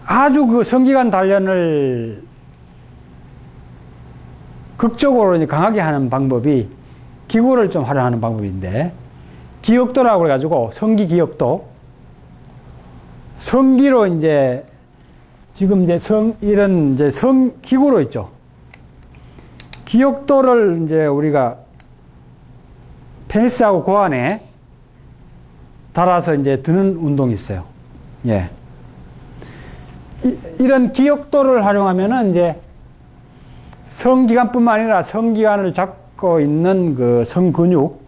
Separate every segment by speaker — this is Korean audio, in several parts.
Speaker 1: 아주 그 성기관 단련을 극적으로 이제 강하게 하는 방법이 기구를 좀 활용하는 방법인데, 기역도라고 그래가지고 성기 기역도, 성기로 이제 지금 이제 이런 이제 기구로 있죠. 기역도를 이제 우리가 페니스하고 고환에 달아서 이제 드는 운동이 있어요. 예. 이런 기역도를 활용하면은 이제 성기관뿐만 아니라 성기관을 잡고 있는 그 성근육,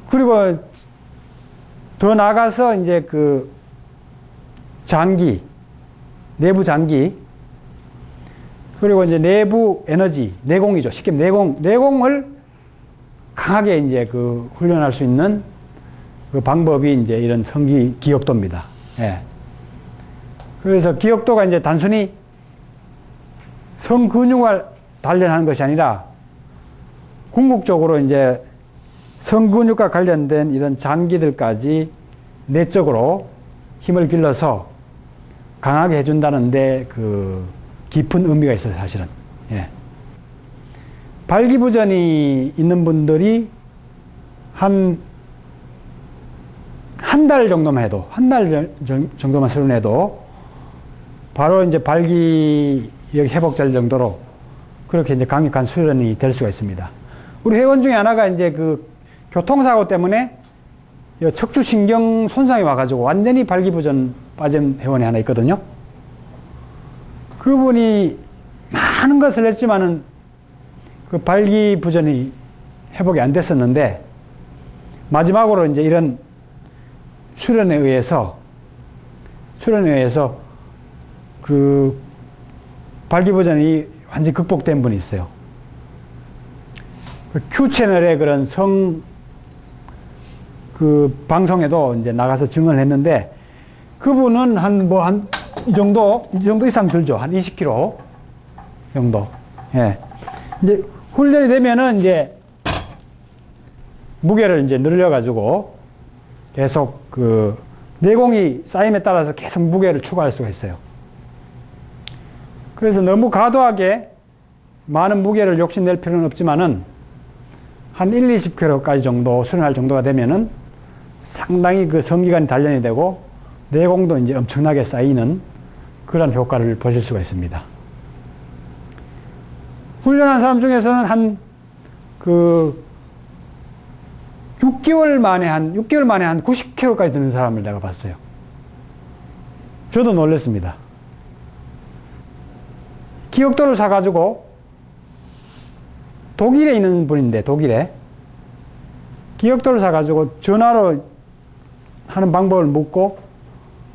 Speaker 1: 그리고 더 나가서 이제 그 장기, 내부 장기, 그리고 이제 내부 에너지, 내공이죠. 쉽게 내공을 강하게 이제 그 훈련할 수 있는 그 방법이 이제 이런 성기 기역도입니다. 예. 그래서 기역도가 이제 단순히 성근육을 단련하는 것이 아니라 궁극적으로 이제 성근육과 관련된 이런 장기들까지 내적으로 힘을 길러서 강하게 해준다는데 그 깊은 의미가 있어요, 사실은. 예. 발기부전이 있는 분들이 한 달 정도만 해도, 한 달 정도만 수련해도 바로 이제 발기 회복될 정도로 그렇게 이제 강력한 수련이 될 수가 있습니다. 우리 회원 중에 하나가 이제 그 교통사고 때문에 척추신경 손상이 와가지고 완전히 발기부전 빠진 회원이 하나 있거든요. 그분이 많은 것을 했지만은 그 발기부전이 회복이 안 됐었는데, 마지막으로 이제 이런 수련에 의해서 그 발기부전이 완전히 극복된 분이 있어요. 그 Q채널의 그런 그 방송에도 이제 나가서 증언을 했는데, 그분은 이 정도 이상 들죠. 한 20kg 정도. 예. 이제 훈련이 되면은 이제 무게를 이제 늘려가지고 계속 그 내공이 쌓임에 따라서 계속 무게를 추가할 수가 있어요. 그래서 너무 과도하게 많은 무게를 욕심낼 필요는 없지만은 한 20kg까지 정도 수련할 정도가 되면은 상당히 그 성기관이 단련이 되고 내공도 이제 엄청나게 쌓이는 그런 효과를 보실 수가 있습니다. 훈련한 사람 중에서는 한 6개월 만에 한 90kg까지 드는 사람을 내가 봤어요. 저도 놀랐습니다. 기역도를 사가지고 독일에 있는 분인데, 독일에 기역도를 사가지고 전화로 하는 방법을 묻고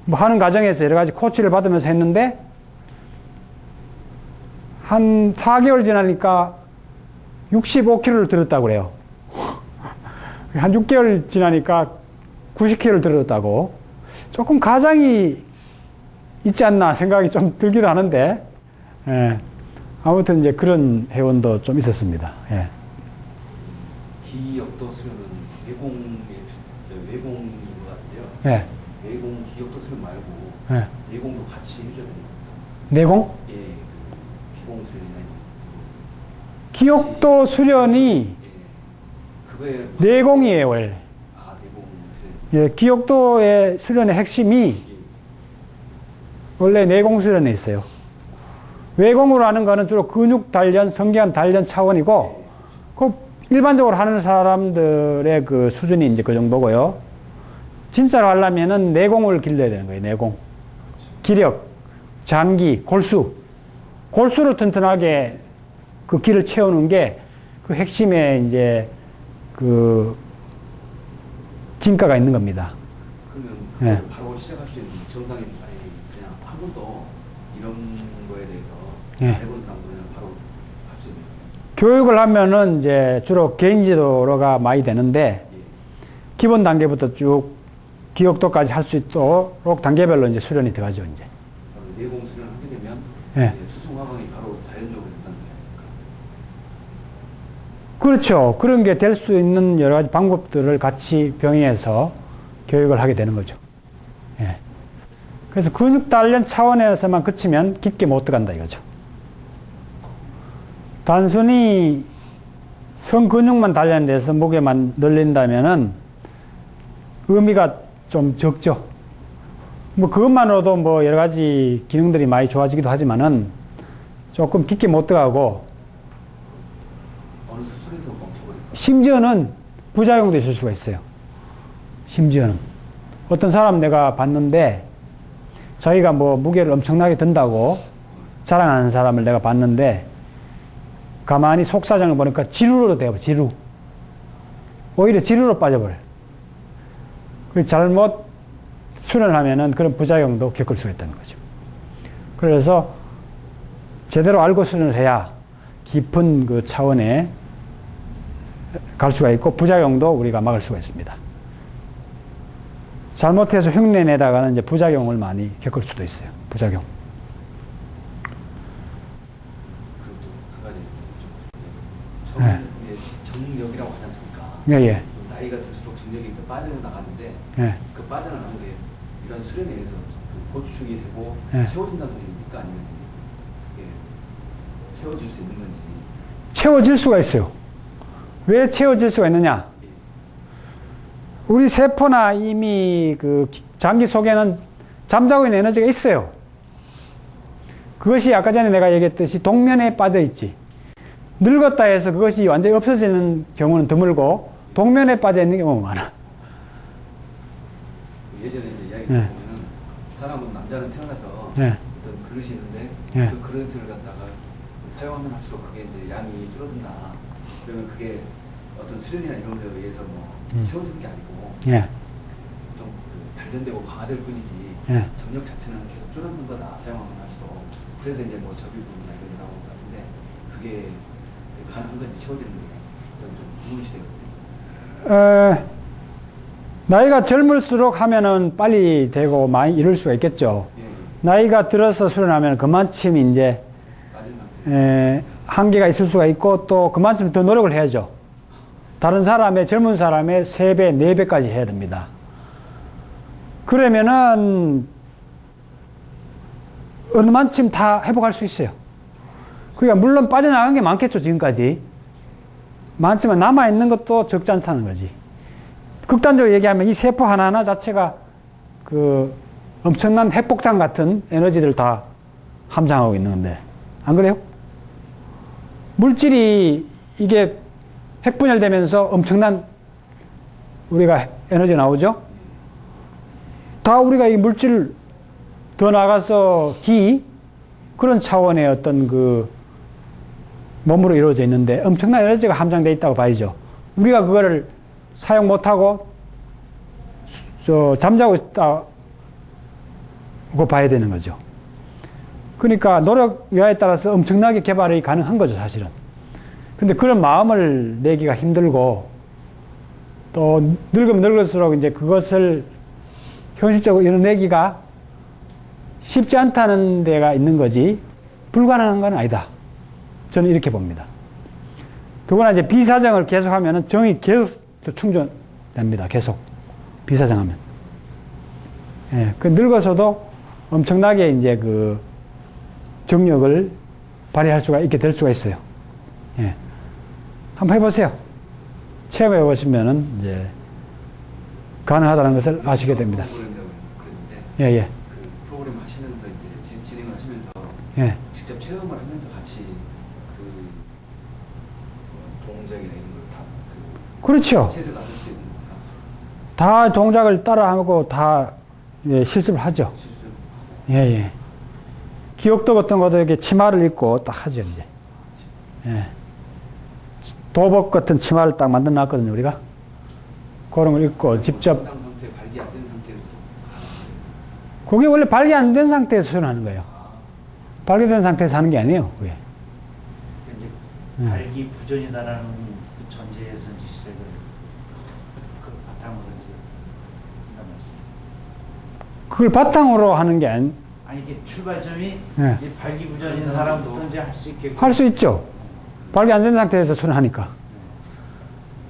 Speaker 1: 뭐 하는 과정에서 여러 가지 코치를 받으면서 했는데, 한 4개월 지나니까 65kg를 들었다고 그래요. 한 6개월 지나니까 90kg를 들었다고. 조금 가장이 있지 않나 생각이 좀 들기도 하는데, 예. 아무튼 이제 그런 회원도 좀 있었습니다. 예.
Speaker 2: 기역도 수련은 외공인 것 같아요.
Speaker 1: 예.
Speaker 2: 외공 기역도 수련 말고
Speaker 1: 예.
Speaker 2: 내공도 같이 해줘야 됩니다.
Speaker 1: 내공?
Speaker 2: 예, 기공 수련이나
Speaker 1: 기역도 수련이
Speaker 2: 그거에
Speaker 1: 내공이에요, 원래.
Speaker 2: 아, 내공 수련.
Speaker 1: 예, 기역도의 수련의 핵심이 원래 내공 수련에 있어요. 외공으로 하는 거는 주로 근육 단련, 성기관 단련 차원이고, 그 일반적으로 하는 사람들의 그 수준이 이제 그 정도고요. 진짜로 하려면은 내공을 길러야 되는 거예요, 내공. 기력, 장기, 골수를 튼튼하게 그 기를 채우는 게 그 핵심의 이제 그 진가가 있는 겁니다.
Speaker 2: 그러면 바로 시작할 수 있는 정상인 그냥 한 번도 이런 거에 대해서 해본 사람들은 바로 할 수 있는
Speaker 1: 교육을 하면은 이제 주로 개인 지도로가 많이 되는데, 기본 단계부터 쭉 기역도까지 할 수 있도록 단계별로 이제 수련이 들어가죠, 이제.
Speaker 2: 내공 수련을 하게 되면 수송 화강이 바로 자연적으로 된다는 거예요.
Speaker 1: 그렇죠. 그런 게 될 수 있는 여러 가지 방법들을 같이 병행해서 교육을 하게 되는 거죠. 예. 그래서 근육 단련 차원에서만 그치면 깊게 못 들어간다 이거죠. 단순히 성근육만 단련돼서 무게만 늘린다면은 의미가 좀 적죠. 뭐 그것만으로도 뭐 여러 가지 기능들이 많이 좋아지기도 하지만은 조금 깊게 못 들어가고
Speaker 2: 어느 수준에서 멈춰버릴까?
Speaker 1: 심지어는 부작용도 있을 수가 있어요. 심지어는 어떤 사람 내가 봤는데 자기가 뭐 무게를 엄청나게 든다고 자랑하는 사람을 내가 봤는데 가만히 속사정을 보니까 지루로 돼요. 지루. 오히려 지루로 빠져버려요. 잘못 수련을 하면은 그런 부작용도 겪을 수가 있다는 거죠. 그래서 제대로 알고 수련을 해야 깊은 그 차원에 갈 수가 있고 부작용도 우리가 막을 수가 있습니다. 잘못해서 흉내 내다가는 이제 부작용을 많이 겪을 수도 있어요. 부작용.
Speaker 2: 그리고 또 한 가지 좀 처음에 정력이라고 하지 않습니까?
Speaker 1: 예, 예.
Speaker 2: 나이가 들수록 정력이 빠져나가는데
Speaker 1: 예.
Speaker 2: 그 빠져나가는 게 이런 수련에 의해서 그 보충이 되고
Speaker 1: 예.
Speaker 2: 채워진다는 소리입니까? 아니면 이게 채워질 수 있는 건지?
Speaker 1: 채워질 수가 있어요. 왜 채워질 수가 있느냐? 우리 세포나 이미 그 장기 속에는 잠자고 있는 에너지가 있어요. 그것이 아까 전에 내가 얘기했듯이 동면에 빠져 있지. 늙었다 해서 그것이 완전히 없어지는 경우는 드물고 동면에 빠져 있는 경우가 많아.
Speaker 2: 예전에 이제 이야기
Speaker 1: 네.
Speaker 2: 보면은 사람은 남자는 태어나서
Speaker 1: 네.
Speaker 2: 어떤 그릇이 있는데
Speaker 1: 네.
Speaker 2: 그 그릇을 갖다가 사용하면 할수록 그게 이제 양이 줄어든다. 그러면 그게 어떤 수련이나 이런 거에 의해서 뭐 채워지는 게 아니고
Speaker 1: 예.
Speaker 2: 좀 단련되고 강화될 뿐이지
Speaker 1: 예.
Speaker 2: 정력 자체는 계속 줄어드는 거다. 사용하면 할수록. 그래서 이제 뭐 접유분이나 이런 게 나오는 것 같은데 그게 가능한 건지 채워지는 게 좀 의문시 되거든요.
Speaker 1: 나이가 젊을수록 하면은 빨리 되고 많이 이룰 수가 있겠죠.
Speaker 2: 예, 예.
Speaker 1: 나이가 들어서 수련하면 그만큼 이제
Speaker 2: 빠진 상태.
Speaker 1: 한계가 있을 수가 있고 또 그만큼 더 노력을 해야죠. 다른 사람의 젊은 사람의 3배, 4배까지 해야 됩니다. 그러면은 어느 만큼 다 회복할 수 있어요. 그러니까 물론 빠져나간 게 많겠죠, 지금까지. 많지만 남아있는 것도 적지 않다는 거지. 극단적으로 얘기하면 이 세포 하나하나 자체가 그 엄청난 핵폭탄 같은 에너지를 다 함장하고 있는 건데, 안 그래요? 물질이 이게 핵분열되면서 엄청난 우리가 에너지 나오죠? 다 우리가 이 물질 더 나가서 기 그런 차원의 어떤 그 몸으로 이루어져 있는데 엄청난 에너지가 함장되어 있다고 봐야죠. 우리가 그거를 사용 못하고 잠자고 있다고 봐야 되는 거죠. 그러니까 노력 여하에 따라서 엄청나게 개발이 가능한 거죠, 사실은. 근데 그런 마음을 내기가 힘들고 또 늙으면 늙을수록 이제 그것을 현실적으로 이뤄내기가 쉽지 않다는 데가 있는 거지 불가능한 건 아니다. 저는 이렇게 봅니다. 더구나 이제 비사정을 계속하면은 정이 계속 충전됩니다. 계속 비사정하면. 예, 그 늙어서도 엄청나게 이제 그 정력을 발휘할 수가 있게 될 수가 있어요. 예. 한번 해보세요. 체험해 보시면은 이제 가능하다는 것을 아시게 됩니다. 예, 예.
Speaker 2: 그 프로그램 하시면서 이제 진행을 하시면서
Speaker 1: 예.
Speaker 2: 직접 체험을 하면서 같이 그 동작이나 이런 걸다
Speaker 1: 그렇죠.
Speaker 2: 체를 나눌 수 있는 건가?
Speaker 1: 다 동작을 따라하고 다 예, 실습을 하죠.
Speaker 2: 실수.
Speaker 1: 예, 예. 기억도 같은 것도 이렇게 치마를 입고 딱 하죠, 이제. 예. 도복 같은 치마를 딱 만들어 놨거든요, 우리가. 그런 걸 입고 직접.
Speaker 2: 상태 발기 안 된 상태로
Speaker 1: 그게 원래 발기 안 된 상태에서 수련하는 거예요. 발기된 상태에서 하는 게 아니에요, 그게.
Speaker 3: 이제 발기 부전이다라는 그 전제에서 이제 시작을 그 바탕으로 이제 한단 말씀이에요.
Speaker 1: 그걸 바탕으로 하는 게 아니,
Speaker 3: 아니 이게 출발점이
Speaker 1: 예.
Speaker 3: 이제 발기 부전인 사람부터 이제 할 수 있게
Speaker 1: 할 수 있죠. 발기 안 된 상태에서 수련하니까.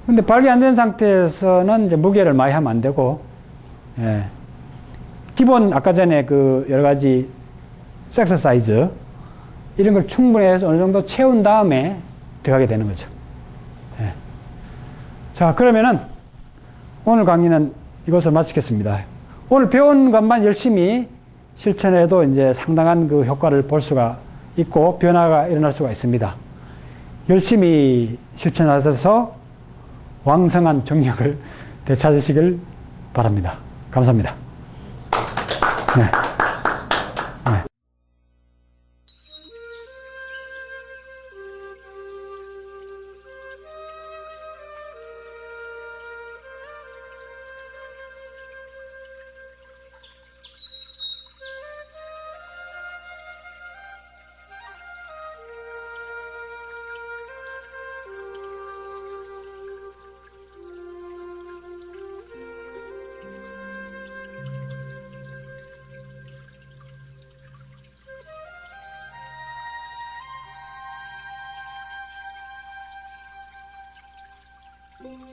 Speaker 1: 근데 발기 안 된 상태에서는 이제 무게를 많이 하면 안 되고, 예. 기본 아까 전에 그 여러 가지 섹서사이즈 이런 걸 충분히 해서 어느 정도 채운 다음에 들어가게 되는 거죠. 예. 자, 그러면은 오늘 강의는 이것을 마치겠습니다. 오늘 배운 것만 열심히 실천해도 이제 상당한 그 효과를 볼 수가 있고 변화가 일어날 수가 있습니다. 열심히 실천하셔서 왕성한 정력을 되찾으시길 바랍니다. 감사합니다. 네.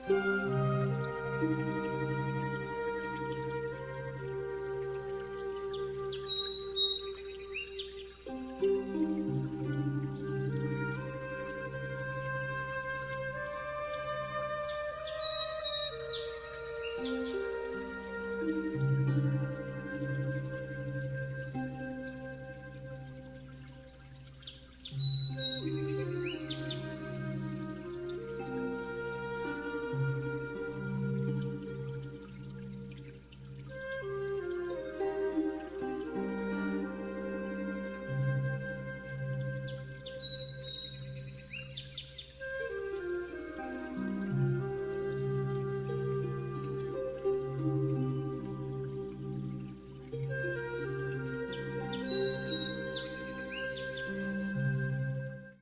Speaker 4: Thank you.